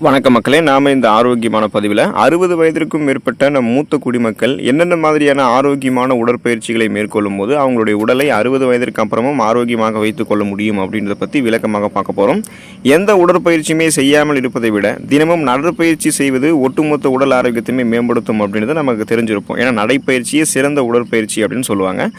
வணக்க மக்களே, நாம் இந்த ஆரோக்கியமான பதிவில் 60 வயதிற்கும் மேற்பட்ட நம் மூத்த குடிமக்கள் என்னென்ன மாதிரியான ஆரோக்கியமான உடற்பயிற்சிகளை மேற்கொள்ளும் போது அவங்களுடைய உடலை 60 வயதிற்கு அப்புறமும் ஆரோக்கியமாக வைத்துக்கொள்ள முடியும் அப்படின்றத பற்றி விளக்கமாக பார்க்க போகிறோம். எந்த உடற்பயிற்சியுமே செய்யாமல் இருப்பதை விட தினமும் நடைப்பயிற்சி செய்வது ஒட்டுமொத்த உடல் ஆரோக்கியத்தையுமே மேம்படுத்தும் அப்படின்றது நமக்கு தெரிஞ்சிருப்போம். ஏன்னா நடைப்பயிற்சியே சிறந்த உடற்பயிற்சி அப்படின்னு சொல்லுவாங்க.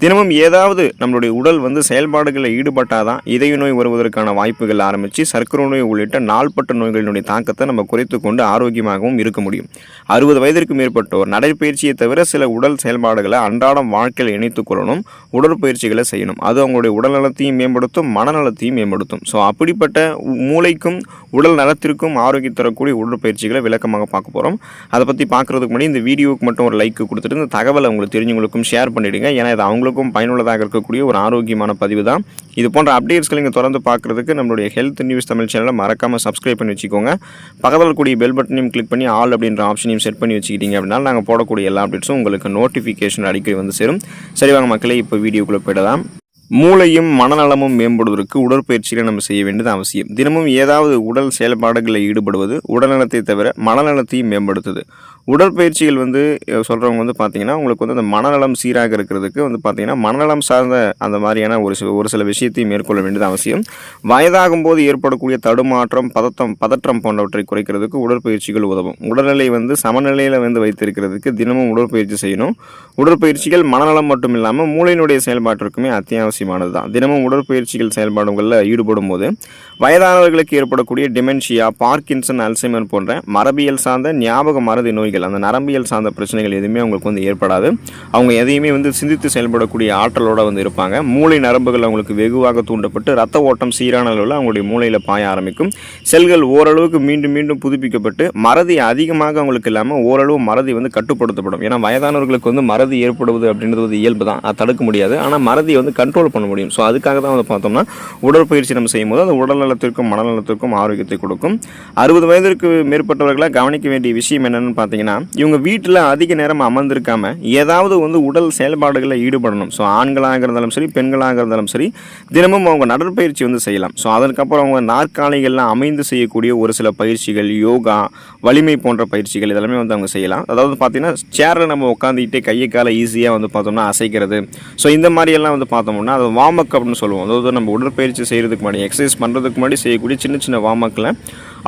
தினமும் ஏதாவது நம்மளுடைய உடல் செயல்பாடுகளில் ஈடுபட்டாதான் இதய நோய் வருவதற்கான வாய்ப்புகள் ஆரம்பித்து சர்க்கரை நோய் உள்ளிட்ட நாள்பட்ட நோய்களினுடைய தாக்கத்தை நம்ம குறைத்து கொண்டு ஆரோக்கியமாகவும் இருக்க முடியும். 60 வயதிற்கு மேற்பட்டோர் நடைப்பயிற்சியை தவிர சில உடல் செயல்பாடுகளை அன்றாடம் வாழ்க்கையில் இணைத்துக் கொள்ளணும், உடற்பயிற்சிகளை செய்யணும். அது அவங்களுடைய உடல் நலத்தையும் மேம்படுத்தும், மனநலத்தையும் மேம்படுத்தும். ஸோ அப்படிப்பட்ட மூளைக்கும் உடல் நலத்திற்கும் ஆரோக்கியம் தரக்கூடிய உடற்பயிற்சிகளை விளக்கமாக பார்க்க போகிறோம். அதை பற்றி பார்க்குறதுக்கு முன்னாடி இந்த வீடியோவுக்கு மட்டும் ஒரு லைக் கொடுத்துட்டு இந்த தகவலை உங்களுக்கு தெரிஞ்சவங்களுக்கும் ஷேர் பண்ணிவிடுங்க. ஏன்னா இது அவங்களுக்கும் பயனுள்ளதாக இருக்கக்கூடிய ஒரு ஆரோக்கியமான பதிவு தான். இது போன்ற அப்டேட்ஸ்களை நீங்கள் தொடர்ந்து பார்க்குறதுக்கு நம்மளுடைய ஹெல்த் நியூஸ் தமிழ் சேனலை மறக்காமல் சப்ஸ்கிரைப் பண்ணி வச்சுக்கோங்க. பக்கத்தில் கூடிய பெல் பட்டனையும் கிளிக் பண்ணி ஆல் அப்படின்ற ஆப்ஷனையும் செட் பண்ணி வச்சுக்கிட்டீங்க அப்படின்னா நாங்கள் போடக்கூடிய எல்லா அப்டேட்ஸும் உங்களுக்கு நோட்டிஃபிகேஷன் அடிக்கடி சேரும். சரி வாங்க மக்களே, இப்போ வீடியோக்குள்ளே போயிடலாம். மூளையும் மனநலமும் மேம்படுவதற்கு உடற்பயிற்சிகளை நம்ம செய்ய வேண்டியது அவசியம். தினமும் ஏதாவது உடல் செயல்பாடுகளில் ஈடுபடுவது உடல்நலத்தை தவிர மனநலத்தையும் மேம்படுத்துது. உடற்பயிற்சிகள் சொல்கிறவங்க பார்த்தீங்கன்னா உங்களுக்கு அந்த மனநலம் சீராக இருக்கிறதுக்கு பார்த்தீங்கன்னா மனநலம் சார்ந்த அந்த மாதிரியான ஒரு சில விஷயத்தையும் மேற்கொள்ள வேண்டியது அவசியம். வயதாகும் போது ஏற்படக்கூடிய தடுமாற்றம், பதற்றம் போன்றவற்றை குறைக்கிறதுக்கு உடற்பயிற்சிகள் உதவும். உடல்நிலை சமநிலையில் வைத்திருக்கிறதுக்கு தினமும் உடற்பயிற்சி செய்யணும். உடற்பயிற்சிகள் மனநலம் மட்டும் இல்லாமல் மூளையினுடைய செயல்பாட்டிற்குமே அத்தியாவசியமானது தான். தினமும் உடற்பயிற்சிகள் செயல்பாடுகளில் ஈடுபடும் போது வயதானவர்களுக்கு ஏற்படக்கூடிய டிமென்ஷியா, பார்க்கின்சன், அல்சைமர் போன்ற மரபியல் சார்ந்த ஞாபக மறதி நோய்கள், அந்த நரம்பியல் சார்ந்த பிரச்சனைகள் எதுவுமே அவங்களுக்கு ஏற்படாது. அவங்க எதையுமே சிந்தித்து செயல்படக்கூடிய ஆற்றலோடு இருப்பாங்க. மூளை நரம்புகள் அவங்களுக்கு வெகுவாக தூண்டப்பட்டு ரத்த ஓட்டம் சீரான அளவில் அவங்களுடைய மூளையில் பாய ஆரம்பிக்கும். செல்கள் ஓரளவுக்கு மீண்டும் மீண்டும் புதுப்பிக்கப்பட்டு மறதி அதிகமாக அவங்களுக்கு இல்லாமல் ஓரளவு மறதி கட்டுப்படுத்தப்படும். ஏன்னா வயதானவர்களுக்கு மறதி ஏற்படுவது அப்படின்றது இயல்பு தான், அதை தடுக்க முடியாது. ஆனால் மறதியை கண்ட்ரோல் பண்ண முடியும். ஸோ அதுக்காக தான் பார்த்தோம்னா உடற்பயிற்சி நம்ம செய்யும் போது அது உடல் நலத்திற்கும் மனநலத்திற்கும் ஆரோக்கியத்தை கொடுக்கும். 60 வயதிற்கு மேற்பட்டவர்களை கவனிக்க வேண்டிய விஷயம் என்னன்னு பார்த்தீங்கன்னா, இவங்க வீட்டில் அதிக நேரம் அமர்ந்திருக்காம ஏதாவது உடல் செயல்பாடுகளில் ஈடுபடணும். ஸோ ஆண்களாக இருந்தாலும் சரி, பெண்களாக இருந்தாலும் சரி, தினமும் அவங்க நடைப்பயிற்சி செய்யலாம். ஸோ அதற்கப்புறம் அவங்க நாற்காலிகள்லாம் அமைந்து செய்யக்கூடிய ஒரு சில பயிற்சிகள், யோகா, வலிமை போன்ற பயிற்சிகள் இதெல்லாமே அவங்க செய்யலாம். அதாவது பார்த்தீங்கன்னா சேரில் நம்ம உட்காந்துக்கிட்டே கையை காலை ஈஸியாக பார்த்தோம்னா அசைக்கிறது. ஸோ இந்த மாதிரியெல்லாம் பார்த்தோம்னா அது வார்ம் அப் அப்படின்னு சொல்லுவோம். அதாவது நம்ம உடற்பயிற்சி செய்கிறதுக்கு முன்னாடி, எக்ஸசைஸ் பண்ணுறதுக்கு முன்னாடி செய்யக்கூடிய சின்ன சின்ன வார்ம் அப்பில்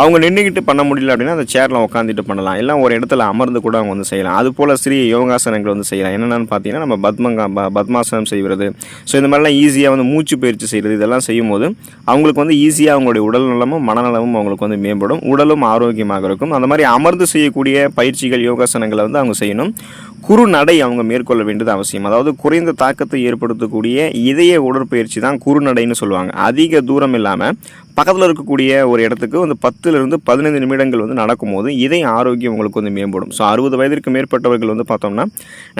அவங்க நின்றுக்கிட்டு பண்ண முடியல அப்படின்னா அந்த சேரில் உட்காந்துட்டு பண்ணலாம். எல்லாம் ஒரு இடத்துல அமர்ந்து கூட அவங்க செய்யலாம். அதுபோல் சிறிய யோகாசனங்கள் செய்யலாம். என்னென்னு பார்த்தீங்கன்னா நம்ம பத்மாசனம் செய்வது, ஸோ இந்த மாதிரிலாம் ஈஸியாக மூச்சு பயிற்சி செய்கிறது, இதெல்லாம் செய்யும்போது அவங்களுக்கு ஈஸியாக அவங்களுடைய உடல் நலமும் மனநலமும் அவங்களுக்கு மேம்படும், உடலும் ஆரோக்கியமாக இருக்கும். அந்த மாதிரி அமர்ந்து செய்யக்கூடிய பயிற்சிகள், யோகாசனங்களை அவங்க செய்யணும். குறுநடை அவங்க மேற்கொள்ள வேண்டியது அவசியம். அதாவது குறைந்த தாக்கத்தை ஏற்படுத்தக்கூடிய இதய உடற்பயிற்சி தான் குறுநடைன்னு சொல்லுவாங்க. அதிக தூரம் இல்லாமல் பக்கத்தில் இருக்கக்கூடிய ஒரு இடத்துக்கு 10லிருந்து 15 நிமிடங்கள் நடக்கும்போது இதய ஆரோக்கியம் உங்களுக்கு மேம்படும். ஸோ 60 வயதிற்கு மேற்பட்டவர்கள் பார்த்தோம்னா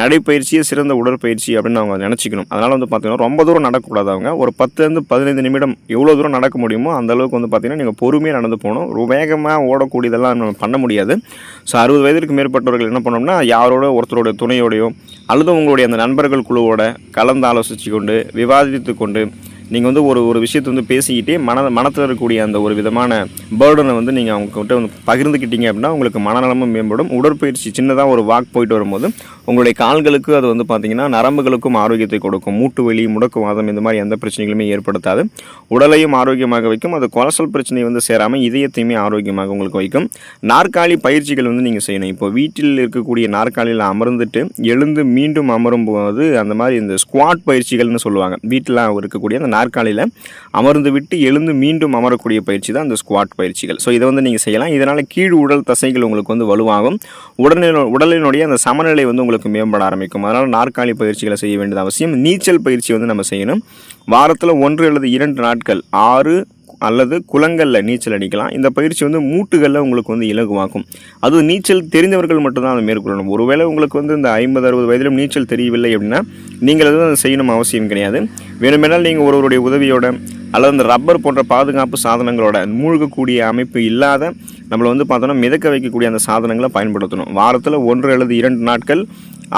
நடைப்பயிற்சியே சிறந்த உடற்பயிற்சி அப்படின்னு அவங்க நினச்சிக்கணும். அதனால் பார்த்தீங்கன்னா ரொம்ப தூரம் நடக்கக்கூடாது. அவங்க ஒரு 10லிருந்து 15 நிமிடம் எவ்வளோ தூரம் நடக்க முடியுமோ அந்த அளவுக்கு பார்த்தீங்கன்னா நீங்கள் பொறுமையாக நடந்து போகணும். வேகமாக ஓடக்கூடியதெல்லாம் நம்ம பண்ண முடியாது. ஸோ 60 வயதிற்கு மேற்பட்டவர்கள் என்ன பண்ணோம்னா யாரோட ஒருத்தரோட துணையோடையோ அல்லது உங்களுடைய அந்த நண்பர்கள் குழுவோட கலந்து ஆலோசித்து கொண்டு விவாதித்து கொண்டு நீங்கள் ஒரு விஷயத்தை பேசிக்கிட்டே மனத்தில் இருக்கக்கூடிய அந்த ஒரு விதமான பேர்டனை நீங்கள் அவங்ககிட்ட பகிர்ந்துக்கிட்டீங்க அப்படின்னா உங்களுக்கு மனநலமும் மேம்படும். உடற்பயிற்சி சின்னதாக ஒரு வாக் போயிட்டு வரும்போது உங்களுடைய கால்களுக்கு அது பார்த்தீங்கன்னா நரம்புகளுக்கும் ஆரோக்கியத்தை கொடுக்கும். மூட்டு வலி, முடக்குவாதம் இந்த மாதிரி எந்த பிரச்சனைகளுமே ஏற்படுத்தாது. உடலையும் ஆரோக்கியமாக வைக்கும். அது கொலஸ்ட்ரால் பிரச்சனை சேராமல் இதயத்தையுமே ஆரோக்கியமாக உங்களுக்கு வைக்கும். நாற்காலி பயிற்சிகள் நீங்கள் செய்யணும். இப்போ வீட்டில் இருக்கக்கூடிய நாற்காலியில் அமர்ந்துட்டு எழுந்து மீண்டும் அமரும் போது அந்த மாதிரி இந்த ஸ்குவாட் பயிற்சிகள்னு சொல்லுவாங்க. வீட்டில் இருக்கக்கூடிய அந்த நாற்காலியில் அமர்ந்து விட்டு எழுந்து மீண்டும் அமரக்கூடிய பயிற்சி தான் இந்த ஸ்குவாட் பயிற்சிகள். ஸோ இதை நீங்கள் செய்யலாம். இதனால் கீழ் உடல் தசைகள் உங்களுக்கு வலுவாகும். உடலினுடைய அந்த சமநிலை உங்களுக்கு மேம்பட ஆரம்பிக்கும். அதனால் நாற்காலி பயிற்சிகளை செய்ய வேண்டியது அவசியம். நீச்சல் பயிற்சி நம்ம செய்யணும். வாரத்தில் 1 அல்லது 2 நாட்கள் ஆறு அல்லது குளங்களில் நீச்சல் அடிக்கலாம். இந்த பயிற்சி மூட்டுகளில் உங்களுக்கு இலகுவாக்கும். அது நீச்சல் தெரிந்தவர்கள் மட்டும்தான் அதை மேற்கொள்ளணும். ஒருவேளை உங்களுக்கு இந்த 50-60 வயதிலும் நீச்சல் தெரியவில்லை அப்படின்னா நீங்கள் அதை செய்யணும் அவசியம் கிடையாது. வேணுமென்றால் நீங்கள் ஒருவருடைய உதவியோட அல்லது அந்த ரப்பர் போன்ற பாதுகாப்பு சாதனங்களோட மூழ்கக்கூடிய அமைப்பு இல்லாத நம்மளை பார்த்தோன்னா மிதக்க வைக்கக்கூடிய அந்த சாதனங்களை பயன்படுத்தணும். வாரத்தில் 1 அல்லது 2 நாட்கள்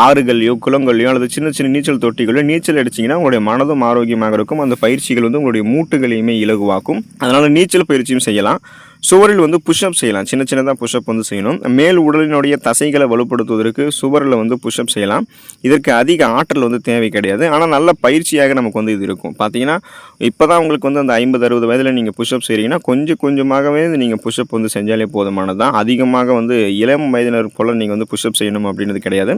ஆறுகள்லையோ குளங்கள்லையோ அல்லது சின்ன சின்ன நீச்சல் தொட்டிகளையோ நீச்சல் அடிச்சிங்கன்னா உங்களுடைய மனதும் ஆரோக்கியமாக இருக்கும். அந்த பயிற்சிகள் உங்களுடைய மூட்டுகளையுமே இலகுவாக்கும். அதனால் நீச்சல் பயிற்சியும் செய்யலாம். சுவரில் வந்து புஷ்அப் செய்யலாம். சின்ன சின்னதாக புஷ்அப் வந்து செய்யணும். மேல் உடலினுடைய தசைகளை வலுப்படுத்துவதற்கு சுவரில் வந்து புஷ்அப் செய்யலாம். இதற்கு அதிக ஆற்றல் வந்து தேவை கிடையாது. ஆனால் நல்ல பயிற்சியாக நமக்கு வந்து இது இருக்கும். பார்த்தீங்கன்னா இப்போ தான் உங்களுக்கு வந்து அந்த 50-60 வயதில் நீங்கள் புஷ்அப் செய்கிறீங்கன்னா கொஞ்சம் கொஞ்சமாகவே நீங்கள் புஷ்அப் வந்து செஞ்சாலே போதுமானது தான். அதிகமாக வந்து இளம் வயதினர் போல் நீங்கள் வந்து புஷ்அப் செய்யணும் அப்படின்றது கிடையாது.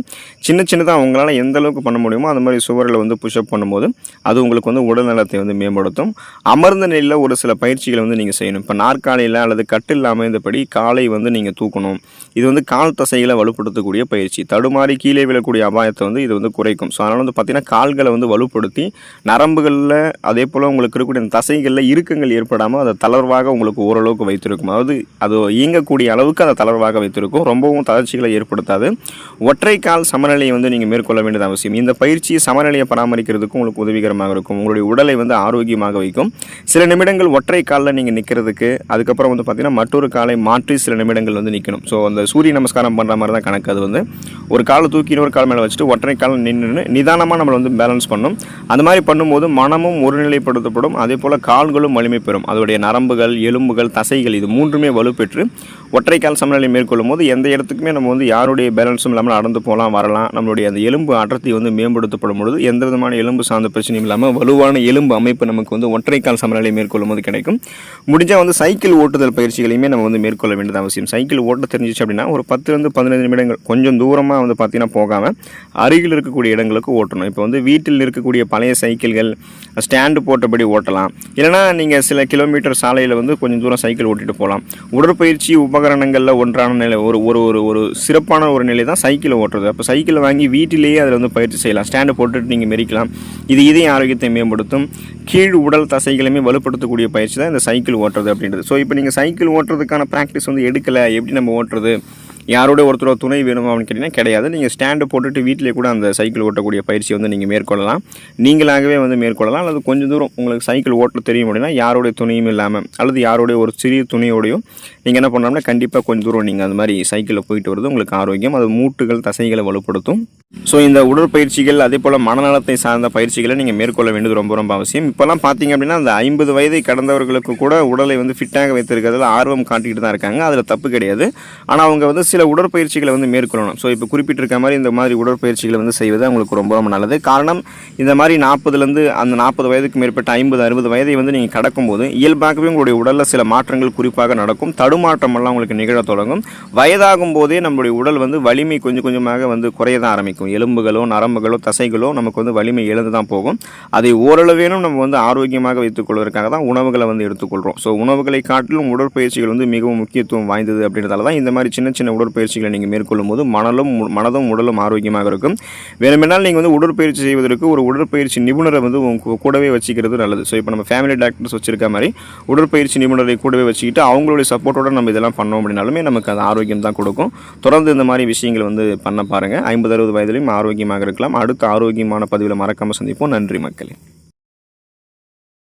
சின்ன சின்னதாக உங்களால் எந்த அளவுக்கு பண்ண முடியுமோ அந்த மாதிரி சுவரில் வந்து புஷ்அப் பண்ணும்போது அது உங்களுக்கு வந்து உடல் நலத்தை வந்து மேம்படுத்தும். அமர்ந்த நிலையில் ஒரு சில பயிற்சிகளை வந்து நீங்கள் செய்யணும். இப்போ நாற்காலியில் அல்லது கட்டில் அமைந்தபடி காலை வந்து நீங்கள் தூக்கணும். இது வந்து கால் தசைகளை வலுப்படுத்தக்கூடிய பயிற்சி. தடுமாறி கீழே விழக்கூடிய அபாயத்தை வந்து இது வந்து குறைக்கும். ஸோ அதனால் வந்து பார்த்திங்கன்னா கால்களை வந்து வலுப்படுத்தி நரம்புகளில் அதே போல் உங்களுக்கு இருக்கக்கூடிய தசைகளில் இறுக்கங்கள் ஏற்படாமல் அதை தளர்வாக உங்களுக்கு ஓரளவுக்கு வைத்திருக்கும். அதாவது அது இயங்கக்கூடிய அளவுக்கு அதை தளர்வாக வைத்திருக்கும். ரொம்பவும் தளர்ச்சிகளை ஏற்படுத்தாது. ஒற்றை கால் சமநிலையை வந்து நீங்கள் மேற்கொள்ள வேண்டியது அவசியம். இந்த பயிற்சி சமநிலையை பராமரிக்கிறதுக்கும் உங்களுக்கு உதவிகரமாக இருக்கும். உங்களுடைய உடலை வந்து ஆரோக்கியமாக வைக்கும். சில நிமிடங்கள் ஒற்றை காலில் நீங்கள் நிற்கிறதுக்கு, அதுக்கப்புறம் வந்து பார்த்திங்கன்னா மற்றொரு காலை மாற்றி சில நிமிடங்கள் வந்து நிற்கணும். ஸோ அந்த சூரிய நமஸ்காரம் பண்ணுற மாதிரி தான் கணக்கு. அது வந்து ஒரு காலை தூக்கி இன்னொரு கால் மேலே வச்சுட்டு ஒற்றை கால் நின்று நிதானமாக நம்மளை வந்து பேலன்ஸ் பண்ணும். அந்த மாதிரி பண்ணும்போது மனமும் ஒருநிலைப்படுத்தப்படும். அதே போல் கால்களும் வலிமை பெறும். அதோடைய நரம்புகள், எலும்புகள், தசைகள் இது மூன்றுமே வலுப்பெற்று ஒற்றை கால் சமநிலை மேற்கொள்ளும் போது எந்த இடத்துக்குமே நம்ம வந்து யாருடைய பேலன்ஸும் இல்லாமல் நடந்து போகலாம், வரலாம். நம்மளுடைய அந்த எலும்பு அடர்த்தி வந்து மேம்படுத்தப்படும் பொழுது எந்த விதமான எலும்பு சார்ந்த பிரச்சனையும் இல்லாமல் வலுவான எலும்பு அமைப்பு நமக்கு வந்து ஒற்றை கால் சமநிலை மேற்கொள்ளும் போது கிடைக்கும். முடிஞ்சால் வந்து சைக்கிள் ஓட்டுதல் பயிற்சிகளையுமே நம்ம வந்து மேற்கொள்ள வேண்டியது அவசியம். சைக்கிள் ஓட்ட தெரிஞ்சிச்சு அப்படின்னா ஒரு 10-15 நிமிடங்கள் கொஞ்சம் தூரமாக வந்து பார்த்திங்கன்னா போகாமல் அருகில் இருக்கக்கூடிய இடங்களுக்கு ஓட்டணும். இப்போ வந்து வீட்டில் இருக்கக்கூடிய பழைய சைக்கிள்கள் ஸ்டாண்டு போட்டபடி ஓட்டலாம். இல்லைனா நீங்கள் சில கிலோமீட்டர் சாலையில் வந்து கொஞ்சம் தூரம் சைக்கிள் ஓட்டிட்டு போகலாம். உடற்பயிற்சி உபகரணங்களில் ஒன்றான நிலை ஒரு ஒரு ஒரு ஒரு சிறப்பான ஒரு நிலை தான் சைக்கிளை ஓட்டுறது. அப்போ சைக்கிளை வாங்கி வீட்டிலேயே அதில் வந்து பயிற்சி செய்யலாம். ஸ்டாண்டு போட்டுட்டு நீங்கள் மெரிக்கலாம். இது இதய ஆரோக்கியத்தை மேம்படுத்தும். கீழ் உடல் தசைகளையுமே வலுப்படுத்தக்கூடிய பயிற்சி தான் இந்த சைக்கிள் ஓட்டுறது அப்படின்றது. ஸோ இப்போ நீங்கள் சைக்கிள் ஓட்டுறதுக்கான ப்ராக்டிஸ் வந்து எடுக்கலை, எப்படி நம்ம ஓட்டுறது, யாரோட ஒருத்தரோட துணை வேணும் அப்படின்னு கேட்டிங்கன்னா கிடையாது. நீங்கள் ஸ்டாண்டு போட்டுட்டு வீட்டிலே கூட அந்த சைக்கிள் ஓட்டக்கூடிய பயிற்சி வந்து நீங்கள் மேற்கொள்ளலாம். நீங்களாகவே வந்து மேற்கொள்ளலாம். அல்லது கொஞ்சம் தூரம் உங்களுக்கு சைக்கிள் ஓட்ட தெரியும் அப்படின்னா யாரோடைய துணையும் இல்லாமல் அல்லது யாரோடைய ஒரு சிறிய துணையோடையும் நீங்கள் என்ன பண்ணோம்னா கண்டிப்பாக கொஞ்சம் தூரம் நீங்கள் அந்த மாதிரி சைக்கிளில் போயிட்டு வருது உங்களுக்கு ஆரோக்கியம். அது மூட்டுகள், தசைகளை வலுப்படுத்தும். ஸோ இந்த உடற்பயிற்சிகள் அதே போல் மனநலத்தை சார்ந்த பயிற்சிகளை நீங்கள் மேற்கொள்ள வேண்டியது ரொம்ப ரொம்ப அவசியம். இப்போல்லாம் பார்த்தீங்க அப்படின்னா அந்த 50 வயதை கடந்தவர்களுக்கு கூட உடலை வந்து ஃபிட்டாக வைத்திருக்கிறதுல ஆர்வம் காட்டிக்கிட்டு தான் இருக்காங்க. அதில் தப்பு கிடையாது. ஆனால் அவங்க வந்து சில உடற்பயிற்சிகளை வந்து மேற்கொள்ளணும். ஸோ இப்போ குறிப்பிட்டிருக்க மாதிரி இந்த மாதிரி உடற்பயிற்சிகளை வந்து செய்வது அவங்களுக்கு ரொம்ப ரொம்ப நல்லது. காரணம் இந்த மாதிரி 40லேருந்து அந்த 40 வயதுக்கு மேற்பட்ட 50-60 வயதை வந்து நீங்கள் கடக்கும்போது இயல்பாகவே உங்களுடைய உடலில் சில மாற்றங்கள் குறிப்பாக நடக்கும். தடுமாற்றமெல்லாம் உங்களுக்கு நிகழ தொடங்கும். வயதாகும் போதே நம்மளுடைய உடல் வந்து வலிமை கொஞ்சம் கொஞ்சமாக வந்து குறைய தான் ஆரம்பிக்கும். எலும்புகளோ, நரம்புகளோ, தசைகளோ நமக்கு வந்து வலிமை இழந்து தான் போகும். அதை ஓரளவேனும் நம்ம வந்து ஆரோக்கியமாக வைத்துக் கொள்வதற்காக தான் உணவுகளை வந்து எடுத்துக்கொள்கிறோம். ஸோ உணவுகளை காட்டிலும் உடற்பயிற்சிகள் வந்து மிகவும் முக்கியத்துவம் வாய்ந்தது அப்படின்றதால தான் இந்த மாதிரி சின்ன சின்ன உடற்பயிற்சிகளை நீங்கள் மேற்கொள்ளும் போது மனதும் உடலும் ஆரோக்கியமாக இருக்கும். வேணுமென்றால் நீங்கள் வந்து உடற்பயிற்சி செய்வதற்கு ஒரு உடற்பயிற்சி நிபுணரை வந்து கூடவே வச்சுக்கிறது நல்லது. ஸோ இப்போ நம்ம ஃபேமிலி டாக்டர்ஸ் வச்சிருக்க மாதிரி உடற்பயிற்சி நிபுணரை கூடவே வச்சுக்கிட்டு அவங்களுடைய சப்போர்ட்டோட நம்ம இதெல்லாம் பண்ணோம் அப்படின்னாலுமே நமக்கு அது ஆரோக்கியம் தான் கொடுக்கும். தொடர்ந்து இந்த மாதிரி விஷயங்கள் வந்து பண்ண பாருங்கள். 50-60 வயதிலையும் ஆரோக்கியமாக இருக்கலாம். அடுத்த ஆரோக்கியமான பதிவில் மறக்காமல் சந்திப்போம். நன்றி மக்களே.